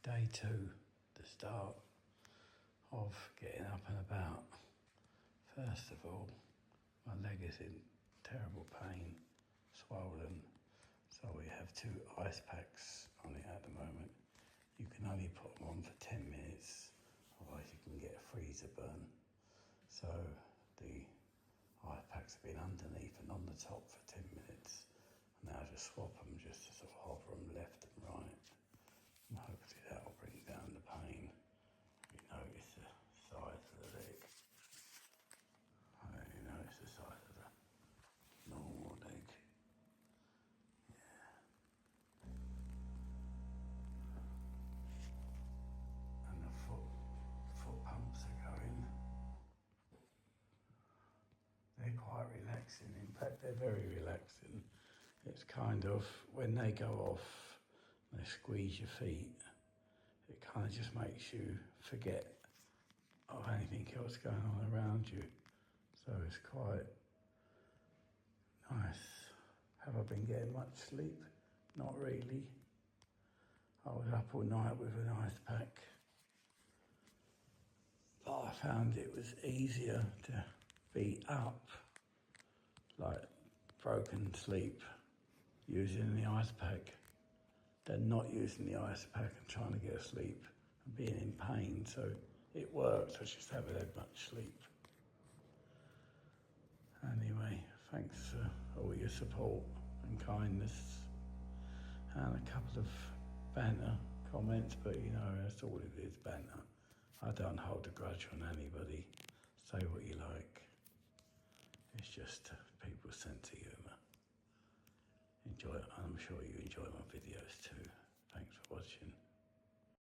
Day 2, the start of getting up and about. First of all, my leg is in terrible pain, swollen, so we have 2 ice packs on it at the moment. You can only put them on for 10 minutes, otherwise you can get a freezer burn. So the ice packs have been underneath and on the top for 10 minutes. And now I just swap them just to sort of hover them left and right. And hopefully that'll bring down the pain. You notice the size of the leg. You notice the size of the normal leg. Yeah. And the foot pumps are going. They're quite relaxing. In fact, they're very relaxing. It's kind of, when they go off, they squeeze your feet, it kind of just makes you forget of anything else going on around you. So it's quite nice. Have I been getting much sleep? Not really. I was up all night with an ice pack. But I found it was easier to be up, like broken sleep, using the ice pack than not using the ice pack and trying to get asleep and being in pain. So it worked, I just haven't had much sleep. Anyway, thanks for all your support and kindness and a couple of banter comments, but you know, that's all it is, banter. I don't hold a grudge on anybody. Say what you like. It's just people's sense of humour. Enjoy it. I'm sure you enjoy my videos too. Thanks for watching.